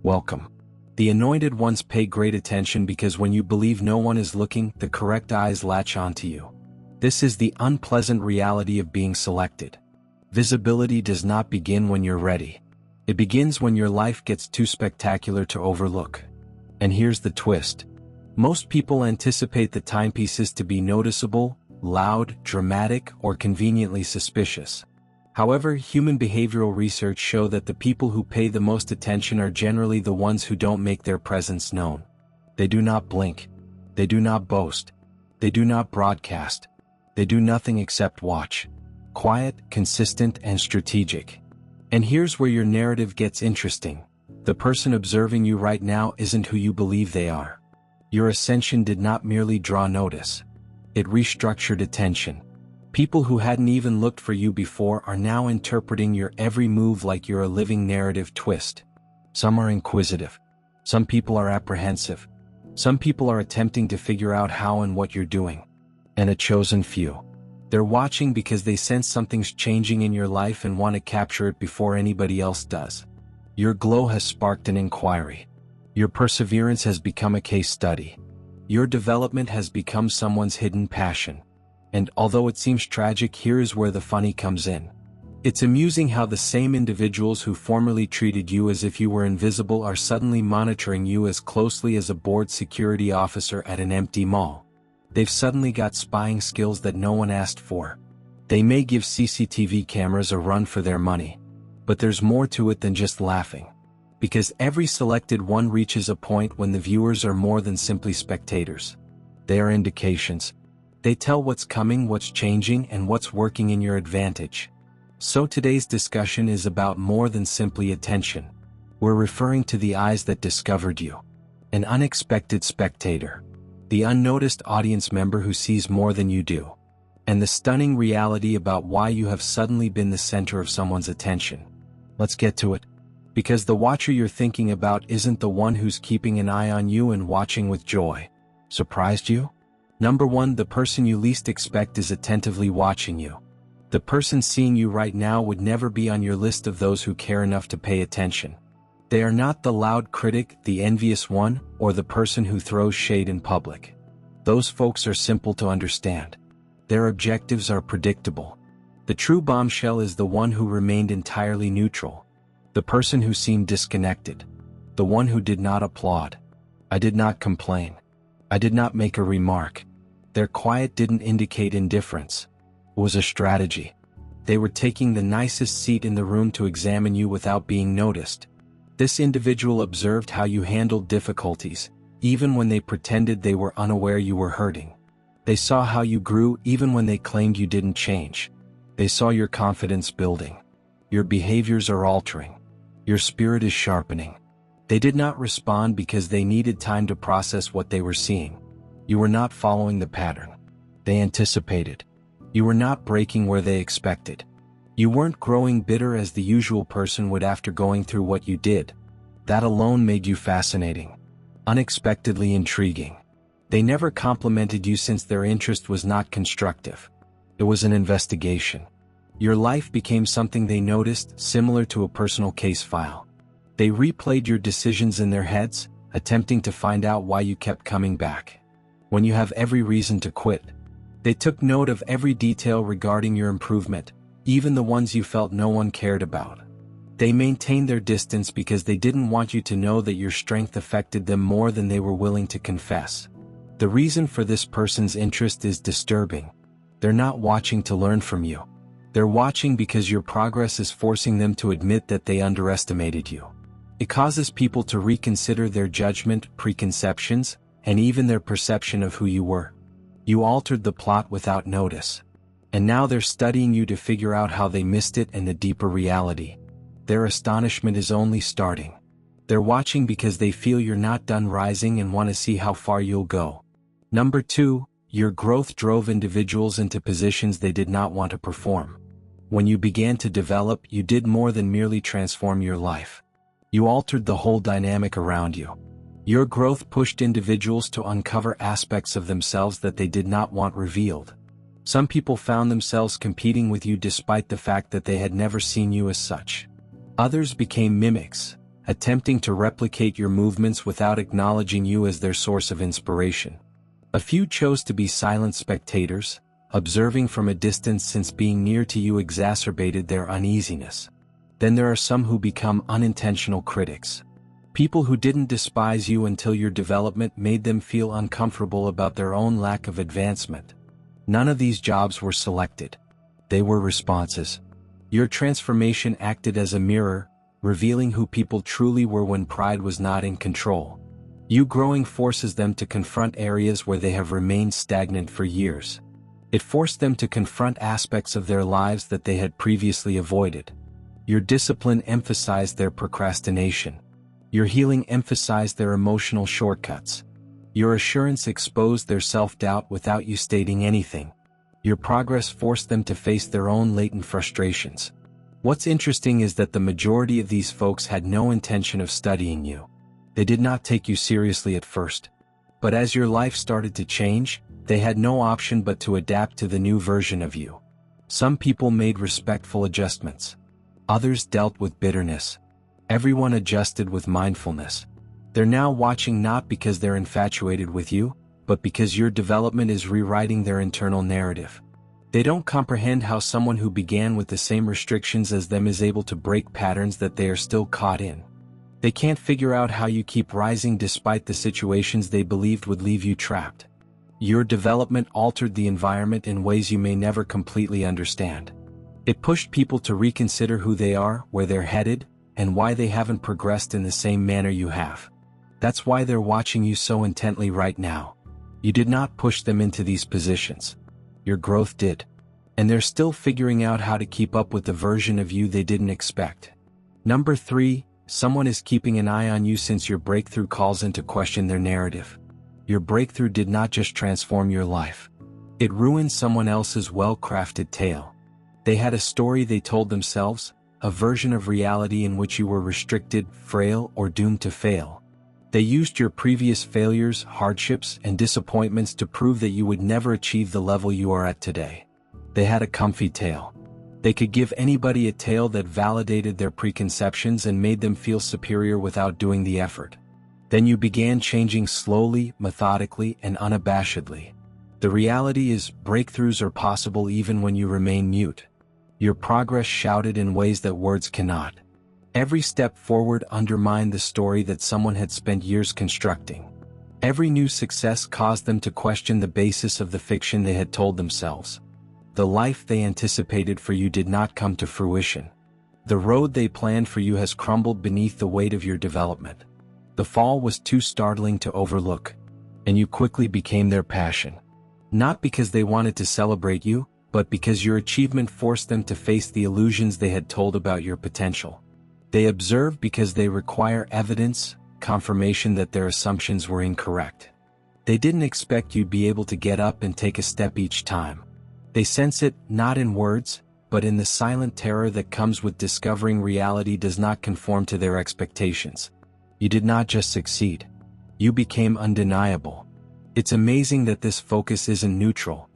Welcome. The anointed ones pay great attention because when you believe no one is looking, the correct eyes latch onto you. This is the unpleasant reality of being selected. Visibility does not begin when you're ready. It begins when your life gets too spectacular to overlook. And here's the twist. Most people anticipate the timepieces to be noticeable, loud, dramatic, or conveniently suspicious. However, human behavioral research shows that the people who pay the most attention are generally the ones who don't make their presence known. They do not blink. They do not boast. They do not broadcast. They do nothing except watch. Quiet, consistent, and strategic. And here's where your narrative gets interesting. The person observing you right now isn't who you believe they are. Your ascension did not merely draw notice. It restructured attention. People who hadn't even looked for you before are now interpreting your every move like you're a living narrative twist. Some are inquisitive. Some people are apprehensive. Some people are attempting to figure out how and what you're doing. And a chosen few. They're watching because they sense something's changing in your life and want to capture it before anybody else does. Your glow has sparked an inquiry. Your perseverance has become a case study. Your development has become someone's hidden passion. And although it seems tragic, here is where the funny comes in. It's amusing how the same individuals who formerly treated you as if you were invisible are suddenly monitoring you as closely as a bored security officer at an empty mall. They've suddenly got spying skills that no one asked for. They may give CCTV cameras a run for their money. But there's more to it than just laughing. Because every selected one reaches a point when the viewers are more than simply spectators. They are indications. They tell what's coming, what's changing, and what's working in your advantage. So today's discussion is about more than simply attention. We're referring to the eyes that discovered you. An unexpected spectator. The unnoticed audience member who sees more than you do. And the stunning reality about why you have suddenly been the center of someone's attention. Let's get to it. Because the watcher you're thinking about isn't the one who's keeping an eye on you and watching with joy. Surprised you? Number 1, the person you least expect is attentively watching you. The person seeing you right now would never be on your list of those who care enough to pay attention. They are not the loud critic, the envious one, or the person who throws shade in public. Those folks are simple to understand. Their objectives are predictable. The true bombshell is the one who remained entirely neutral. The person who seemed disconnected. The one who did not applaud. I did not complain. I did not make a remark. Their quiet didn't indicate indifference. It was a strategy. They were taking the nicest seat in the room to examine you without being noticed. This individual observed how you handled difficulties, even when they pretended they were unaware you were hurting. They saw how you grew even when they claimed you didn't change. They saw your confidence building. Your behaviors are altering. Your spirit is sharpening. They did not respond because they needed time to process what they were seeing. You were not following the pattern. They anticipated. You were not breaking where they expected. You weren't growing bitter as the usual person would after going through what you did. That alone made you fascinating. Unexpectedly intriguing. They never complimented you since their interest was not constructive. It was an investigation. Your life became something they noticed, similar to a personal case file. They replayed your decisions in their heads, attempting to find out why you kept coming back. When you have every reason to quit. They took note of every detail regarding your improvement, even the ones you felt no one cared about. They maintained their distance because they didn't want you to know that your strength affected them more than they were willing to confess. The reason for this person's interest is disturbing. They're not watching to learn from you. They're watching because your progress is forcing them to admit that they underestimated you. It causes people to reconsider their judgment, preconceptions, and even their perception of who you were. You altered the plot without notice. And now they're studying you to figure out how they missed it and the deeper reality. Their astonishment is only starting. They're watching because they feel you're not done rising and want to see how far you'll go. Number 2, your growth drove individuals into positions they did not want to perform. When you began to develop, you did more than merely transform your life. You altered the whole dynamic around you. Your growth pushed individuals to uncover aspects of themselves that they did not want revealed. Some people found themselves competing with you despite the fact that they had never seen you as such. Others became mimics. attempting to replicate your movements without acknowledging you as their source of inspiration. A few chose to be silent spectators, observing from a distance since being near to you exacerbated their uneasiness. Then there are some who become unintentional critics. People who didn't despise you until your development made them feel uncomfortable about their own lack of advancement. None of these jobs were selected. They were responses. Your transformation acted as a mirror, revealing who people truly were when pride was not in control. You growing forces them to confront areas where they have remained stagnant for years. It forced them to confront aspects of their lives that they had previously avoided. Your discipline emphasized their procrastination. Your healing emphasized their emotional shortcuts. Your assurance exposed their self-doubt without you stating anything. Your progress forced them to face their own latent frustrations. What's interesting is that the majority of these folks had no intention of studying you. They did not take you seriously at first. But as your life started to change, they had no option but to adapt to the new version of you. Some people made respectful adjustments. Others dealt with bitterness. Everyone adjusted with mindfulness. They're now watching not because they're infatuated with you, but because your development is rewriting their internal narrative. They don't comprehend how someone who began with the same restrictions as them is able to break patterns that they are still caught in. They can't figure out how you keep rising despite the situations they believed would leave you trapped. Your development altered the environment in ways you may never completely understand. It pushed people to reconsider who they are, where they're headed, and why they haven't progressed in the same manner you have. That's why they're watching you so intently right now. You did not push them into these positions. Your growth did. And they're still figuring out how to keep up with the version of you they didn't expect. Number 3, someone is keeping an eye on you since your breakthrough calls into question their narrative. Your breakthrough did not just transform your life. It ruined someone else's well-crafted tale. They had a story they told themselves, a version of reality in which you were restricted, frail, or doomed to fail. They used your previous failures, hardships, and disappointments to prove that you would never achieve the level you are at today. They had a comfy tale. They could give anybody a tale that validated their preconceptions and made them feel superior without doing the effort. Then you began changing slowly, methodically, and unabashedly. The reality is, breakthroughs are possible even when you remain mute. Your progress shouted in ways that words cannot. Every step forward undermined the story that someone had spent years constructing. Every new success caused them to question the basis of the fiction they had told themselves. The life they anticipated for you did not come to fruition. The road they planned for you has crumbled beneath the weight of your development. The fall was too startling to overlook, and you quickly became their passion. Not because they wanted to celebrate you, but because your achievement forced them to face the illusions they had told about your potential. They observe because they require evidence, confirmation that their assumptions were incorrect. They didn't expect you'd be able to get up and take a step each time. They sense it, not in words, but in the silent terror that comes with discovering reality does not conform to their expectations. You did not just succeed. You became undeniable. It's amazing that this focus isn't neutral.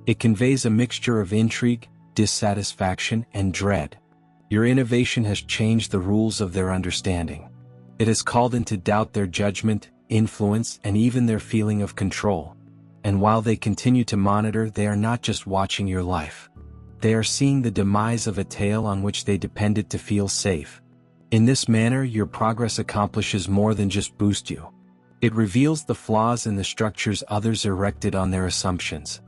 It conveys a mixture of intrigue, dissatisfaction, and dread. Your innovation has changed the rules of their understanding. It has called into doubt their judgment, influence, and even their feeling of control. And while they continue to monitor, they are not just watching your life. They are seeing the demise of a tale on which they depended to feel safe. In this manner, your progress accomplishes more than just boost you. It reveals the flaws in the structures others erected on their assumptions.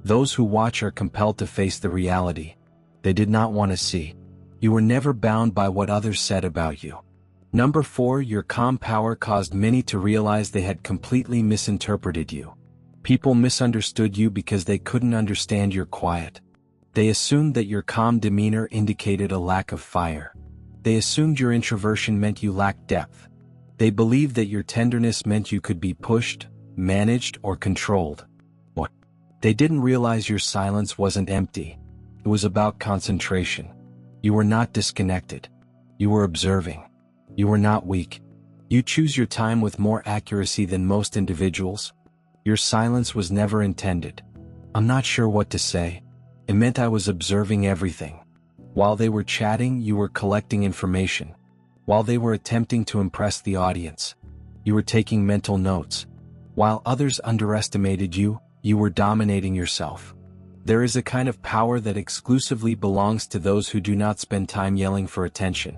Those who watch are compelled to face the reality they did not want to see. You were never bound by what others said about you. Number 4, your calm power caused many to realize they had completely misinterpreted you. People misunderstood you because they couldn't understand your quiet. They assumed that your calm demeanor indicated a lack of fire. They assumed your introversion meant you lacked depth. They believed that your tenderness meant you could be pushed, managed, or controlled. What? They didn't realize your silence wasn't empty. It was about concentration. You were not disconnected. You were observing. You were not weak. You choose your time with more accuracy than most individuals. Your silence was never intended. I'm not sure what to say. It meant I was observing everything. While they were chatting, you were collecting information. While they were attempting to impress the audience, you were taking mental notes. While others underestimated you, you were dominating yourself. There is a kind of power that exclusively belongs to those who do not spend time yelling for attention.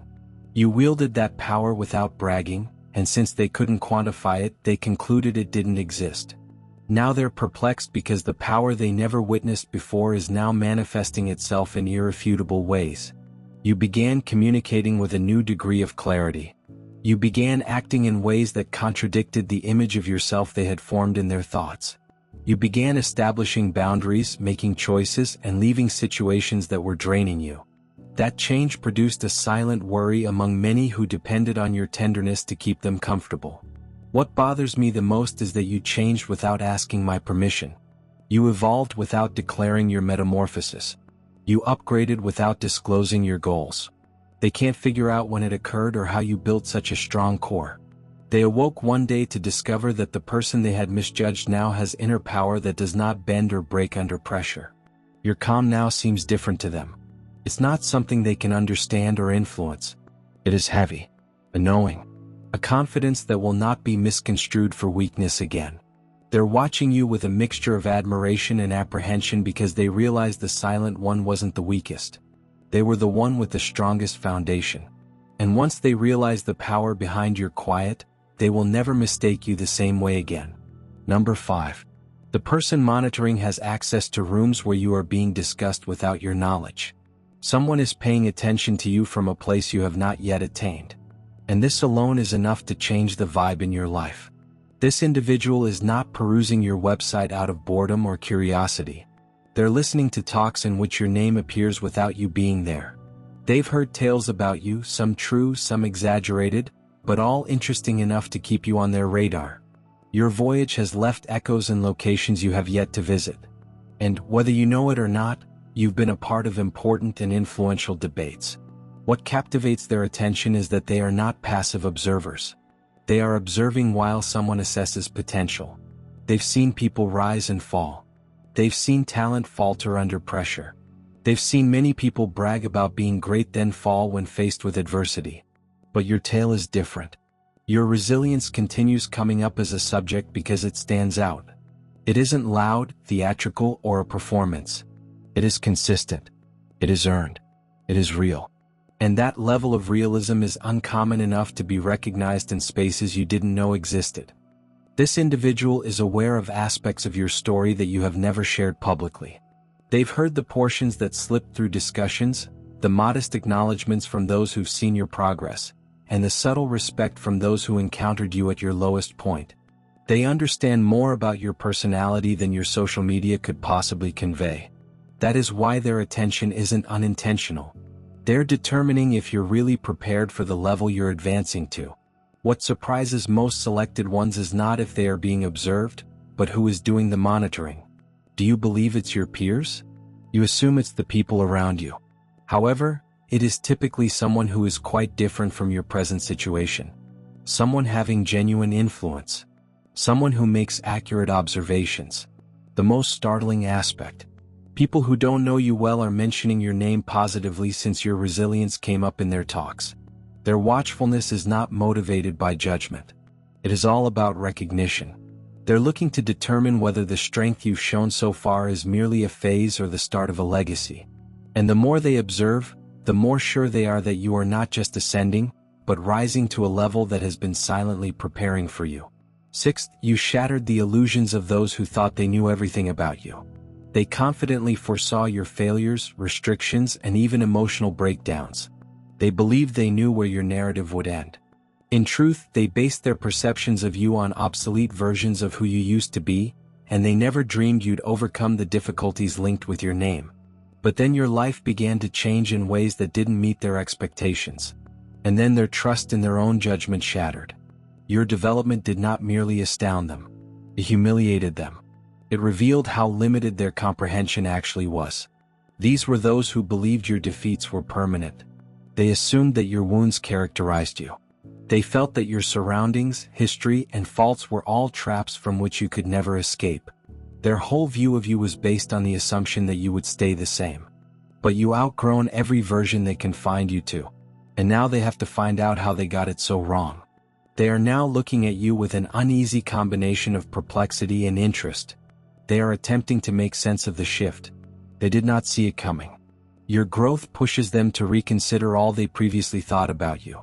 You wielded that power without bragging, and since they couldn't quantify it, they concluded it didn't exist. Now they're perplexed because the power they never witnessed before is now manifesting itself in irrefutable ways. You began communicating with a new degree of clarity. You began acting in ways that contradicted the image of yourself they had formed in their thoughts. You began establishing boundaries, making choices, and leaving situations that were draining you. That change produced a silent worry among many who depended on your tenderness to keep them comfortable. What bothers me the most is that you changed without asking my permission. You evolved without declaring your metamorphosis. You upgraded without disclosing your goals. They can't figure out when it occurred or how you built such a strong core. They awoke one day to discover that the person they had misjudged now has inner power that does not bend or break under pressure. Your calm now seems different to them. It's not something they can understand or influence. It is heavy, a knowing, a confidence that will not be misconstrued for weakness again. They're watching you with a mixture of admiration and apprehension because they realize the silent one wasn't the weakest. They were the one with the strongest foundation. And once they realize the power behind your quiet, they will never mistake you the same way again. Number 5. The person monitoring has access to rooms where you are being discussed without your knowledge. Someone is paying attention to you from a place you have not yet attained. And this alone is enough to change the vibe in your life. This individual is not perusing your website out of boredom or curiosity. They're listening to talks in which your name appears without you being there. They've heard tales about you, some true, some exaggerated, but all interesting enough to keep you on their radar. Your voyage has left echoes in locations you have yet to visit. And, whether you know it or not, you've been a part of important and influential debates. What captivates their attention is that they are not passive observers. They are observing while someone assesses potential. They've seen people rise and fall. They've seen talent falter under pressure. They've seen many people brag about being great then fall when faced with adversity. But your tale is different. Your resilience continues coming up as a subject because it stands out. It isn't loud, theatrical, or a performance. It is consistent. It is earned. It is real. And that level of realism is uncommon enough to be recognized in spaces you didn't know existed. This individual is aware of aspects of your story that you have never shared publicly. They've heard the portions that slipped through discussions, the modest acknowledgments from those who've seen your progress, and the subtle respect from those who encountered you at your lowest point. They understand more about your personality than your social media could possibly convey. That is why their attention isn't unintentional. They're determining if you're really prepared for the level you're advancing to. What surprises most selected ones is not if they are being observed, but who is doing the monitoring. Do you believe it's your peers? You assume it's the people around you. However, it is typically someone who is quite different from your present situation. Someone having genuine influence. Someone who makes accurate observations. The most startling aspect. People who don't know you well are mentioning your name positively since your resilience came up in their talks. Their watchfulness is not motivated by judgment. It is all about recognition. They're looking to determine whether the strength you've shown so far is merely a phase or the start of a legacy. And the more they observe, the more sure they are that you are not just ascending, but rising to a level that has been silently preparing for you. Sixth, you shattered the illusions of those who thought they knew everything about you. They confidently foresaw your failures, restrictions, and even emotional breakdowns. They believed they knew where your narrative would end. In truth, they based their perceptions of you on obsolete versions of who you used to be, and they never dreamed you'd overcome the difficulties linked with your name. But then your life began to change in ways that didn't meet their expectations. And then their trust in their own judgment shattered. Your development did not merely astound them. It humiliated them. It revealed how limited their comprehension actually was. These were those who believed your defeats were permanent. They assumed that your wounds characterized you. They felt that your surroundings, history, and faults were all traps from which you could never escape. Their whole view of you was based on the assumption that you would stay the same. But you outgrown every version they confined you to. And now they have to find out how they got it so wrong. They are now looking at you with an uneasy combination of perplexity and interest. They are attempting to make sense of the shift. They did not see it coming. Your growth pushes them to reconsider all they previously thought about you.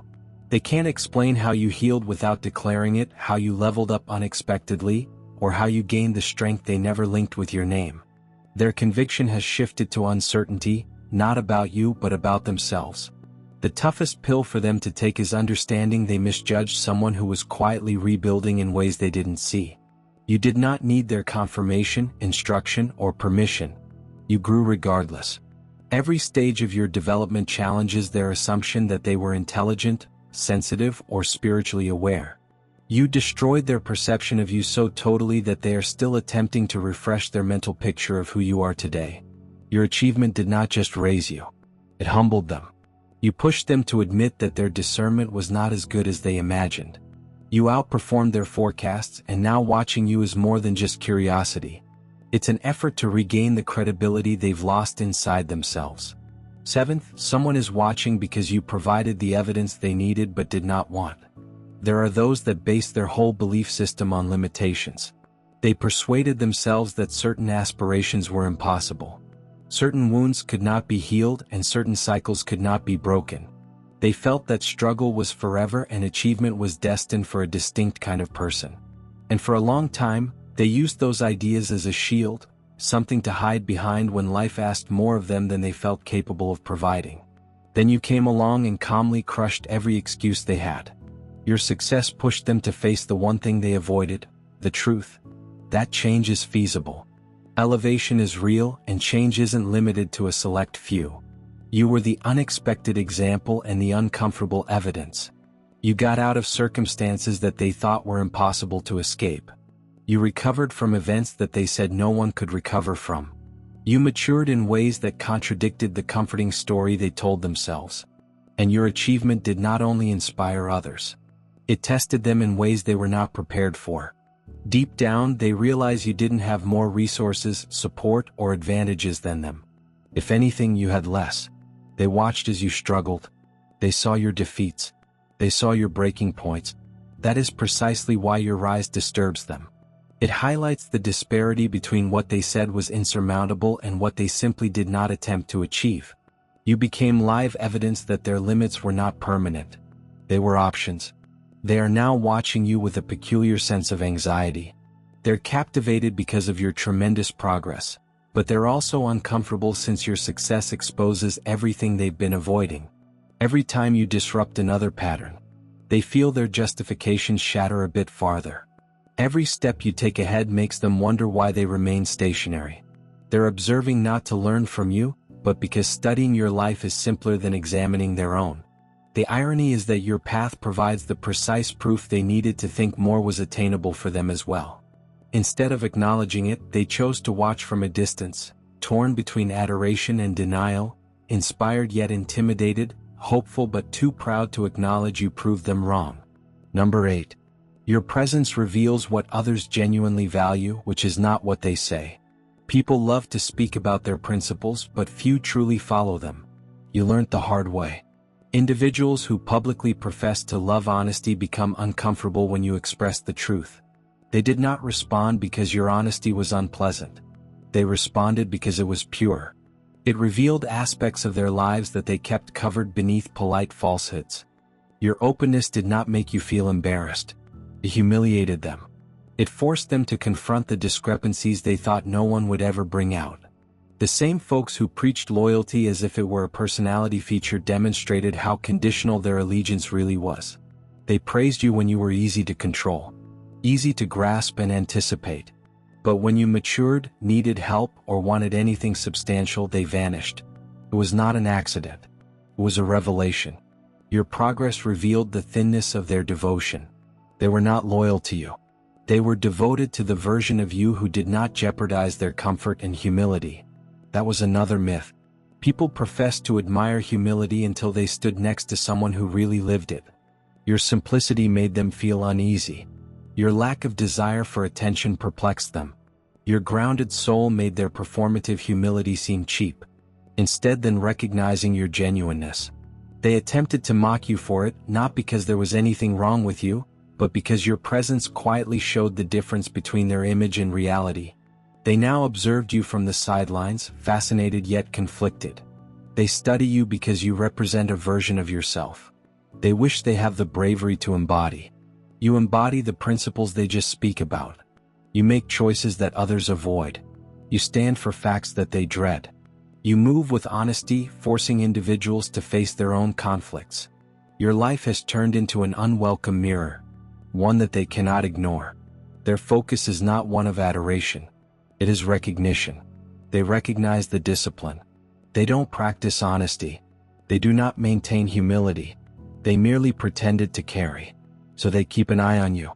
They can't explain how you healed without declaring it, how you leveled up unexpectedly, or how you gained the strength they never linked with your name. Their conviction has shifted to uncertainty, not about you but about themselves. The toughest pill for them to take is understanding they misjudged someone who was quietly rebuilding in ways they didn't see. You did not need their confirmation, instruction, or permission. You grew regardless. Every stage of your development challenges their assumption that they were intelligent, sensitive, or spiritually aware. You destroyed their perception of you so totally that they are still attempting to refresh their mental picture of who you are today. Your achievement did not just raise you. It humbled them. You pushed them to admit that their discernment was not as good as they imagined. You outperformed their forecasts, and now watching you is more than just curiosity. It's an effort to regain the credibility they've lost inside themselves. 7th, someone is watching because you provided the evidence they needed but did not want. There are those that base their whole belief system on limitations. They persuaded themselves that certain aspirations were impossible. Certain wounds could not be healed and certain cycles could not be broken. They felt that struggle was forever and achievement was destined for a distinct kind of person. And for a long time, they used those ideas as a shield, something to hide behind when life asked more of them than they felt capable of providing. Then you came along and calmly crushed every excuse they had. Your success pushed them to face the one thing they avoided, the truth. That change is feasible. Elevation is real, and change isn't limited to a select few. You were the unexpected example and the uncomfortable evidence. You got out of circumstances that they thought were impossible to escape. You recovered from events that they said no one could recover from. You matured in ways that contradicted the comforting story they told themselves. And your achievement did not only inspire others. It tested them in ways they were not prepared for. Deep down, they realized you didn't have more resources, support, or advantages than them. If anything, you had less. They watched as you struggled. They saw your defeats. They saw your breaking points. That is precisely why your rise disturbs them. It highlights the disparity between what they said was insurmountable and what they simply did not attempt to achieve. You became live evidence that their limits were not permanent. They were options. They are now watching you with a peculiar sense of anxiety. They're captivated because of your tremendous progress, but they're also uncomfortable since your success exposes everything they've been avoiding. Every time you disrupt another pattern, they feel their justifications shatter a bit farther. Every step you take ahead makes them wonder why they remain stationary. They're observing not to learn from you, but because studying your life is simpler than examining their own. The irony is that your path provides the precise proof they needed to think more was attainable for them as well. Instead of acknowledging it, they chose to watch from a distance, torn between adoration and denial, inspired yet intimidated, hopeful but too proud to acknowledge you proved them wrong. Number 8. Your presence reveals what others genuinely value, which is not what they say. People love to speak about their principles, but few truly follow them. You learned the hard way. Individuals who publicly profess to love honesty become uncomfortable when you express the truth. They did not respond because your honesty was unpleasant. They responded because it was pure. It revealed aspects of their lives that they kept covered beneath polite falsehoods. Your openness did not make you feel embarrassed. It humiliated them. It forced them to confront the discrepancies they thought no one would ever bring out. The same folks who preached loyalty as if it were a personality feature demonstrated how conditional their allegiance really was. They praised you when you were easy to control, easy to grasp and anticipate. But when you matured, needed help, or wanted anything substantial, they vanished. It was not an accident. It was a revelation. Your progress revealed the thinness of their devotion. They were not loyal to you. They were devoted to the version of you who did not jeopardize their comfort and humility. That was another myth. People professed to admire humility until they stood next to someone who really lived it. Your simplicity made them feel uneasy. Your lack of desire for attention perplexed them. Your grounded soul made their performative humility seem cheap. Instead than recognizing your genuineness, They attempted to mock you for it, not because there was anything wrong with you, but because your presence quietly showed the difference between their image and reality. They now observed you from the sidelines, fascinated yet conflicted. They study you because you represent a version of yourself. They wish they have the bravery to embody. You embody the principles they just speak about. You make choices that others avoid. You stand for facts that they dread. You move with honesty, forcing individuals to face their own conflicts. Your life has turned into an unwelcome mirror, one that they cannot ignore. Their focus is not one of adoration. It is recognition. They recognize the discipline. They don't practice honesty. They do not maintain humility. They merely pretend it to carry. So they keep an eye on you.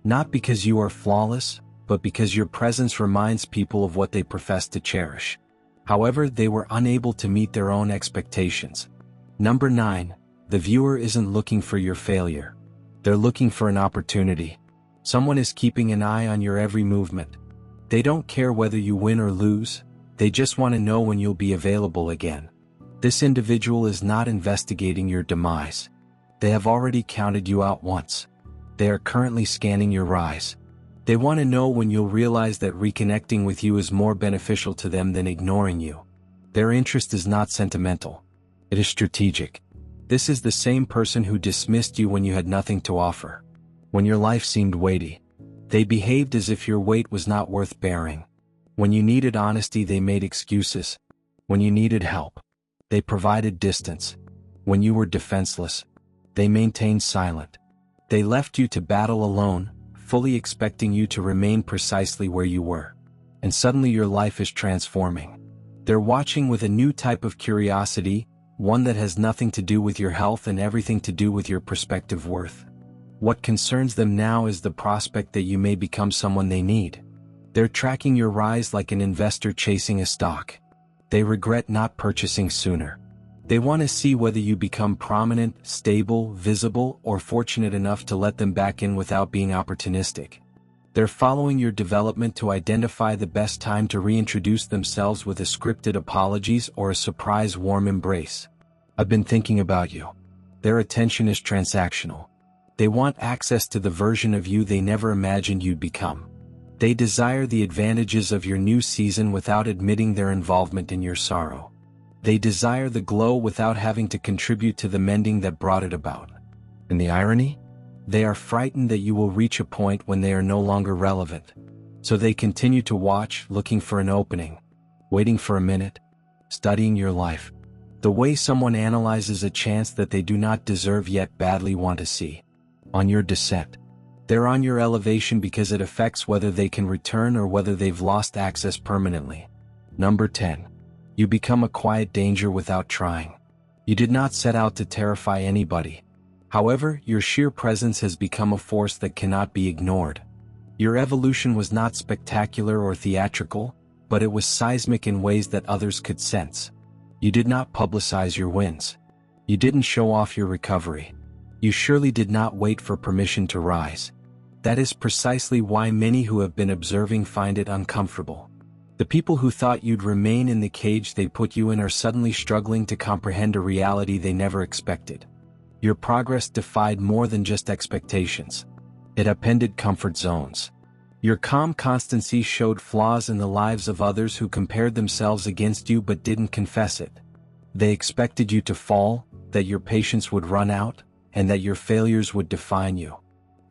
Not because you are flawless, but because your presence reminds people of what they profess to cherish. However, they were unable to meet their own expectations. Number 9. The viewer isn't looking for your failure. They're looking for an opportunity. Someone is keeping an eye on your every movement. They don't care whether you win or lose. They just want to know when you'll be available again. This individual is not investigating your demise. They have already counted you out once. They are currently scanning your rise. They want to know when you'll realize that reconnecting with you is more beneficial to them than ignoring you. Their interest is not sentimental. It is strategic. This is the same person who dismissed you when you had nothing to offer. When your life seemed weighty, they behaved as if your weight was not worth bearing. When you needed honesty, they made excuses. When you needed help, they provided distance. When you were defenseless, they maintained silent. They left you to battle alone, fully expecting you to remain precisely where you were. And suddenly your life is transforming. They're watching with a new type of curiosity, one that has nothing to do with your health and everything to do with your perspective worth. What concerns them now is the prospect that you may become someone they need. They're tracking your rise like an investor chasing a stock. They regret not purchasing sooner. They want to see whether you become prominent, stable, visible, or fortunate enough to let them back in without being opportunistic. They're following your development to identify the best time to reintroduce themselves with a scripted apologies or a surprise warm embrace. I've been thinking about you. Their attention is transactional. They want access to the version of you they never imagined you'd become. They desire the advantages of your new season without admitting their involvement in your sorrow. They desire the glow without having to contribute to the mending that brought it about. And the irony? They are frightened that you will reach a point when they are no longer relevant. So they continue to watch, looking for an opening, waiting for a minute, studying your life. The way someone analyzes a chance that they do not deserve yet badly want to see. On your descent. They're on your elevation because it affects whether they can return or whether they've lost access permanently. Number 10. You become a quiet danger without trying. You did not set out to terrify anybody. However, your sheer presence has become a force that cannot be ignored. Your evolution was not spectacular or theatrical, but it was seismic in ways that others could sense. You did not publicize your wins. You didn't show off your recovery. You surely did not wait for permission to rise. That is precisely why many who have been observing find it uncomfortable. The people who thought you'd remain in the cage they put you in are suddenly struggling to comprehend a reality they never expected. Your progress defied more than just expectations. It upended comfort zones. Your calm constancy showed flaws in the lives of others who compared themselves against you but didn't confess it. They expected you to fall, that your patience would run out, and that your failures would define you.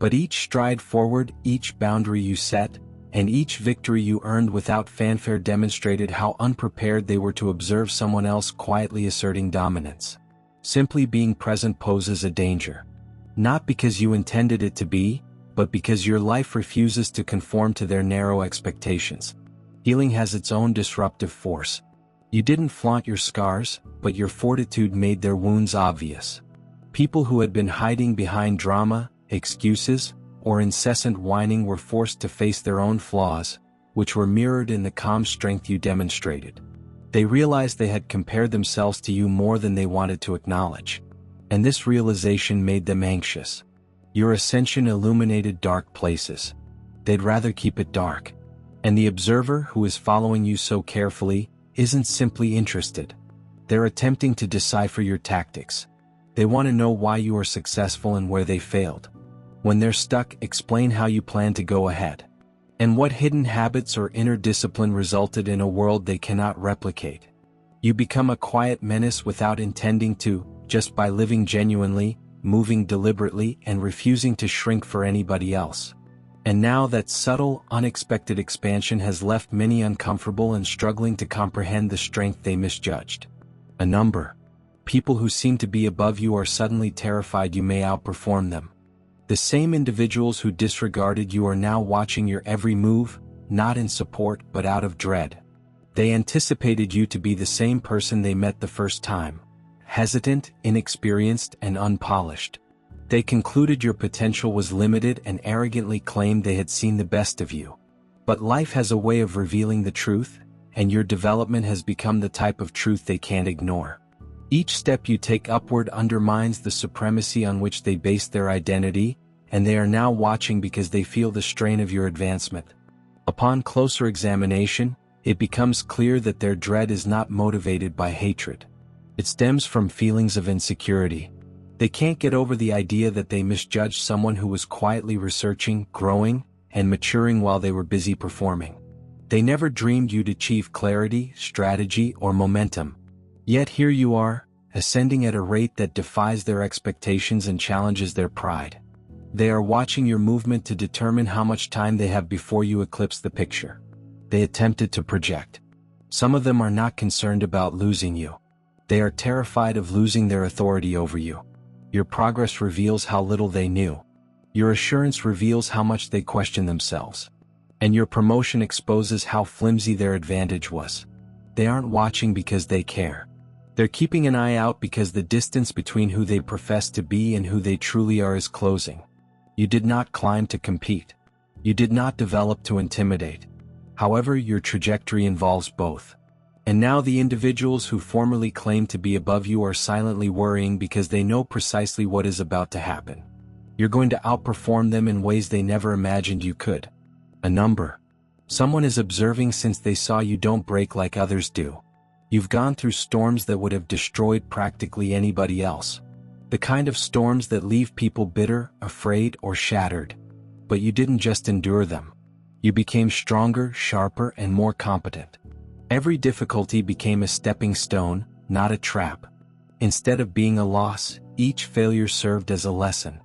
But each stride forward, each boundary you set, and each victory you earned without fanfare demonstrated how unprepared they were to observe someone else quietly asserting dominance. Simply being present poses a danger. Not because you intended it to be, but because your life refuses to conform to their narrow expectations. Healing has its own disruptive force. You didn't flaunt your scars, but your fortitude made their wounds obvious. People who had been hiding behind drama, excuses, or incessant whining were forced to face their own flaws, which were mirrored in the calm strength you demonstrated. They realized they had compared themselves to you more than they wanted to acknowledge. And this realization made them anxious. Your ascension illuminated dark places. They'd rather keep it dark. And the observer who is following you so carefully isn't simply interested. They're attempting to decipher your tactics. They want to know why you are successful and where they failed. When they're stuck, explain how you plan to go ahead. And what hidden habits or inner discipline resulted in a world they cannot replicate. You become a quiet menace without intending to, just by living genuinely, moving deliberately, and refusing to shrink for anybody else. And now that subtle, unexpected expansion has left many uncomfortable and struggling to comprehend the strength they misjudged. A number. People who seem to be above you are suddenly terrified you may outperform them. The same individuals who disregarded you are now watching your every move, not in support but out of dread. They anticipated you to be the same person they met the first time. Hesitant, inexperienced, and unpolished. They concluded your potential was limited and arrogantly claimed they had seen the best of you. But life has a way of revealing the truth, and your development has become the type of truth they can't ignore. Each step you take upward undermines the supremacy on which they base their identity, and they are now watching because they feel the strain of your advancement. Upon closer examination, it becomes clear that their dread is not motivated by hatred. It stems from feelings of insecurity. They can't get over the idea that they misjudged someone who was quietly researching, growing, and maturing while they were busy performing. They never dreamed you'd achieve clarity, strategy, or momentum. Yet here you are, ascending at a rate that defies their expectations and challenges their pride. They are watching your movement to determine how much time they have before you eclipse the picture. They attempted to project. Some of them are not concerned about losing you. They are terrified of losing their authority over you. Your progress reveals how little they knew. Your assurance reveals how much they question themselves. And your promotion exposes how flimsy their advantage was. They aren't watching because they care. They're keeping an eye out because the distance between who they profess to be and who they truly are is closing. You did not climb to compete. You did not develop to intimidate. However, your trajectory involves both. And now the individuals who formerly claimed to be above you are silently worrying because they know precisely what is about to happen. You're going to outperform them in ways they never imagined you could. A number. Someone is observing since they saw you don't break like others do. You've gone through storms that would have destroyed practically anybody else. The kind of storms that leave people bitter, afraid, or shattered. But you didn't just endure them. You became stronger, sharper, and more competent. Every difficulty became a stepping stone, not a trap. Instead of being a loss, each failure served as a lesson.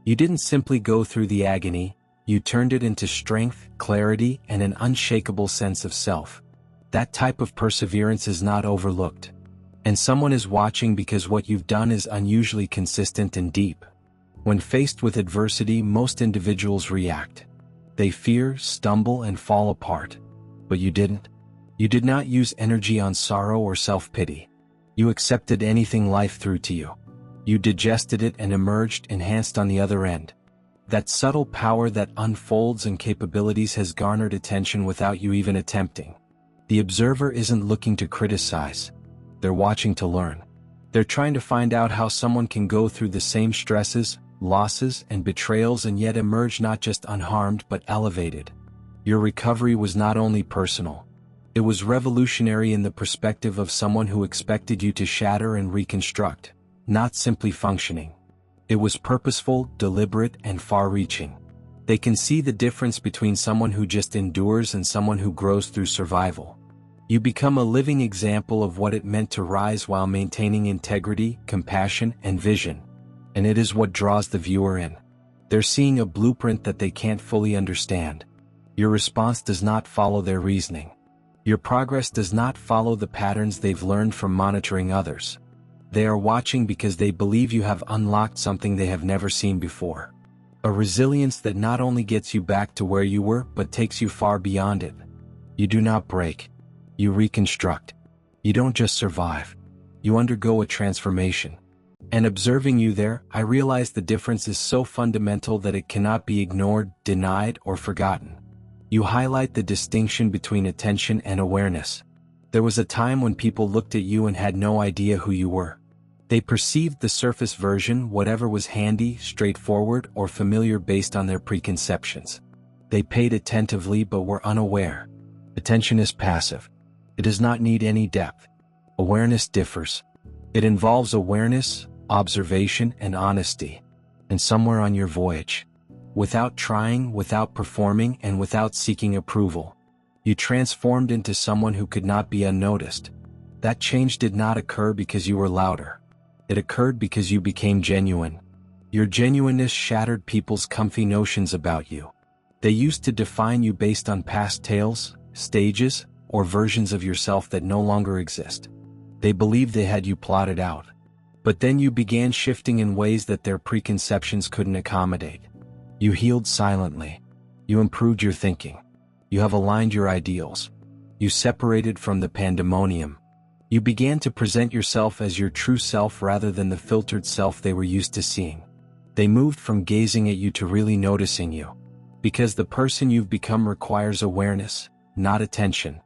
You didn't simply go through the agony, you turned it into strength, clarity, and an unshakable sense of self. That type of perseverance is not overlooked. And someone is watching because what you've done is unusually consistent and deep. When faced with adversity, most individuals react. They fear, stumble, and fall apart. But you didn't. You did not use energy on sorrow or self-pity. You accepted anything life threw to you. You digested it and emerged enhanced on the other end. That subtle power that unfolds in capabilities has garnered attention without you even attempting. The observer isn't looking to criticize. They're watching to learn. They're trying to find out how someone can go through the same stresses, losses, and betrayals and yet emerge not just unharmed but elevated. Your recovery was not only personal. It was revolutionary in the perspective of someone who expected you to shatter and reconstruct, not simply functioning. It was purposeful, deliberate, and far-reaching. They can see the difference between someone who just endures and someone who grows through survival. You become a living example of what it meant to rise while maintaining integrity, compassion, and vision. And it is what draws the viewer in. They're seeing a blueprint that they can't fully understand. Your response does not follow their reasoning. Your progress does not follow the patterns they've learned from monitoring others. They are watching because they believe you have unlocked something they have never seen before. A resilience that not only gets you back to where you were but takes you far beyond it. You do not break. You reconstruct. You don't just survive. You undergo a transformation. And observing you there, I realize the difference is so fundamental that it cannot be ignored, denied, or forgotten. You highlight the distinction between attention and awareness. There was a time when people looked at you and had no idea who you were. They perceived the surface version, whatever was handy, straightforward, or familiar based on their preconceptions. They paid attentively but were unaware. Attention is passive. It does not need any depth. Awareness differs. It involves awareness, observation, and honesty. And somewhere on your voyage, without trying, without performing, and without seeking approval, you transformed into someone who could not be unnoticed. That change did not occur because you were louder. It occurred because you became genuine. Your genuineness shattered people's comfy notions about you. They used to define you based on past tales, stages, or versions of yourself that no longer exist. They believed they had you plotted out. But then you began shifting in ways that their preconceptions couldn't accommodate. You healed silently. You improved your thinking. You have aligned your ideals. You separated from the pandemonium. You began to present yourself as your true self rather than the filtered self they were used to seeing. They moved from gazing at you to really noticing you. Because the person you've become requires awareness, not attention.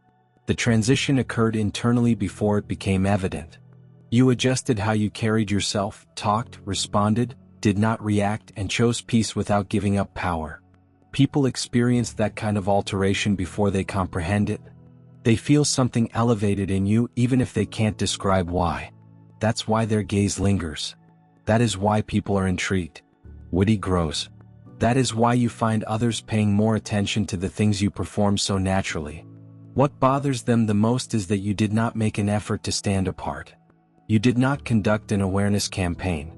The transition occurred internally before it became evident. You adjusted how you carried yourself, talked, responded, did not react, and chose peace without giving up power. People experience that kind of alteration before they comprehend it. They feel something elevated in you even if they can't describe why. That's why their gaze lingers. That is why people are intrigued. Witty grows. That is why you find others paying more attention to the things you perform so naturally. What bothers them the most is that you did not make an effort to stand apart. You did not conduct an awareness campaign.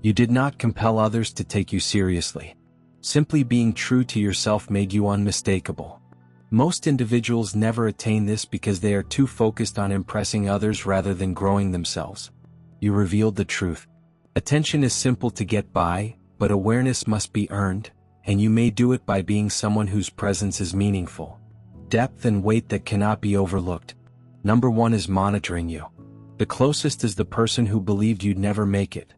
You did not compel others to take you seriously. Simply being true to yourself made you unmistakable. Most individuals never attain this because they are too focused on impressing others rather than growing themselves. You revealed the truth. Attention is simple to get by, but awareness must be earned, and you may do it by being someone whose presence is meaningful. Depth and weight that cannot be overlooked. Number 1 is monitoring you. The closest is the person who believed you'd never make it.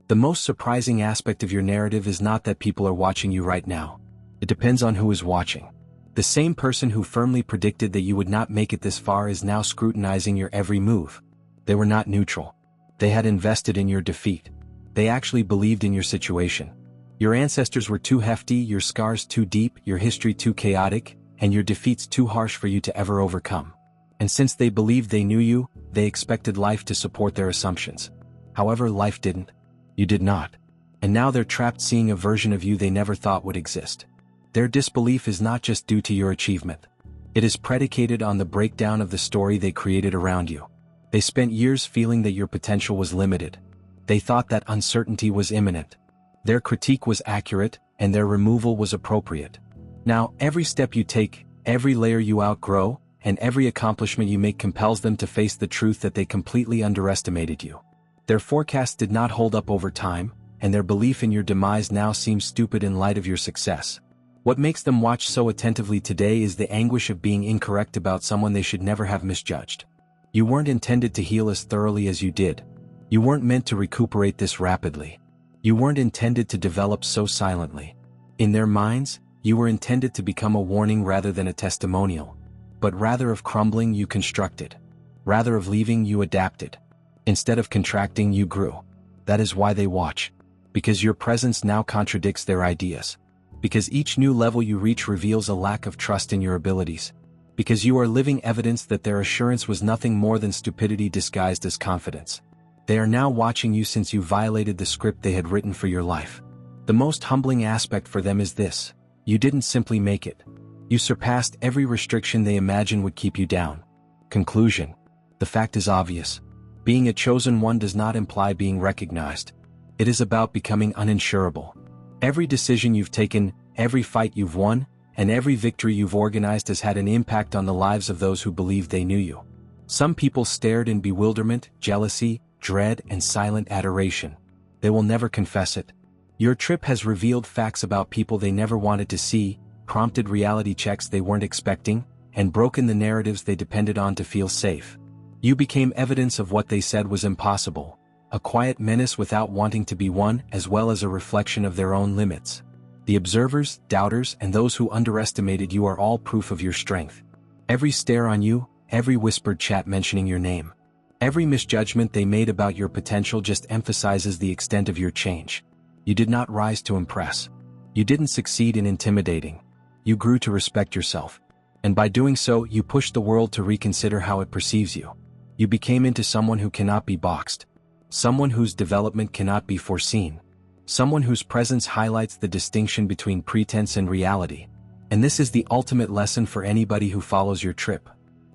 The most surprising aspect of your narrative is not that people are watching you right now. It depends on who is watching. The same person who firmly predicted that you would not make it this far is now scrutinizing your every move. They were not neutral. They had invested in your defeat. They actually believed in your situation. Your ancestors were too hefty, your scars too deep, your history too chaotic, and your defeats too harsh for you to ever overcome. And since they believed they knew you, they expected life to support their assumptions. However, life didn't. You did not. And now they're trapped seeing a version of you they never thought would exist. Their disbelief is not just due to your achievement. It is predicated on the breakdown of the story they created around you. They spent years feeling that your potential was limited. They thought that uncertainty was imminent. Their critique was accurate, and their removal was appropriate. Now, every step you take, every layer you outgrow, and every accomplishment you make compels them to face the truth that they completely underestimated you. Their forecast did not hold up over time, and their belief in your demise now seems stupid in light of your success. What makes them watch so attentively today is the anguish of being incorrect about someone they should never have misjudged. You weren't intended to heal as thoroughly as you did. You weren't meant to recuperate this rapidly. You weren't intended to develop so silently. In their minds, you were intended to become a warning rather than a testimonial. But rather of crumbling, you constructed. Rather of leaving, you adapted. Instead of contracting, you grew. That is why they watch. Because your presence now contradicts their ideas. Because each new level you reach reveals a lack of trust in your abilities. Because you are living evidence that their assurance was nothing more than stupidity disguised as confidence. They are now watching you since you violated the script they had written for your life. The most humbling aspect for them is this: you didn't simply make it. You surpassed every restriction they imagined would keep you down. Conclusion: the fact is obvious. Being a chosen one does not imply being recognized. It is about becoming uninsurable. Every decision you've taken, every fight you've won, and every victory you've organized has had an impact on the lives of those who believed they knew you. Some people stared in bewilderment, jealousy, dread, and silent adoration. They will never confess it. Your trip has revealed facts about people they never wanted to see, prompted reality checks they weren't expecting, and broken the narratives they depended on to feel safe. You became evidence of what they said was impossible, a quiet menace without wanting to be one, as well as a reflection of their own limits. The observers, doubters, and those who underestimated you are all proof of your strength. Every stare on you, every whispered chat mentioning your name, every misjudgment they made about your potential just emphasizes the extent of your change. You did not rise to impress. You didn't succeed in intimidating. You grew to respect yourself. And by doing so, you pushed the world to reconsider how it perceives you. You became into someone who cannot be boxed. someone whose development cannot be foreseen, someone whose presence highlights the distinction between pretense and reality. And this is the ultimate lesson for anybody who follows your trip.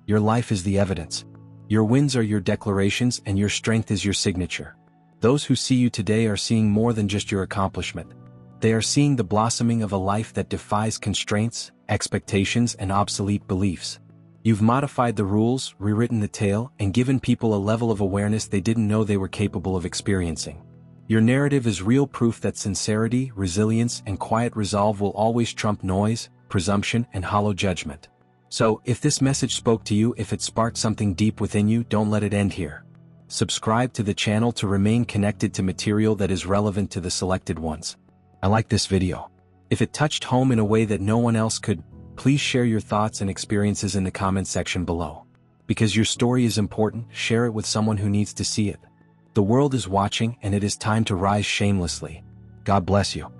Your life is the evidence. Your wins are your declarations, and your strength is your signature. Those who see you today are seeing more than just your accomplishment. They are seeing the blossoming of a life that defies constraints, expectations, and obsolete beliefs. You've modified the rules, rewritten the tale, and given people a level of awareness they didn't know they were capable of experiencing. Your narrative is real proof that sincerity, resilience, and quiet resolve will always trump noise, presumption, and hollow judgment. So, if this message spoke to you, if it sparked something deep within you, don't let it end here. Subscribe to the channel to remain connected to material that is relevant to the selected ones. I like this video. If it touched home in a way that no one else could, please share your thoughts and experiences in the comment section below. Because your story is important, share it with someone who needs to see it. The world is watching, and it is time to rise shamelessly. God bless you.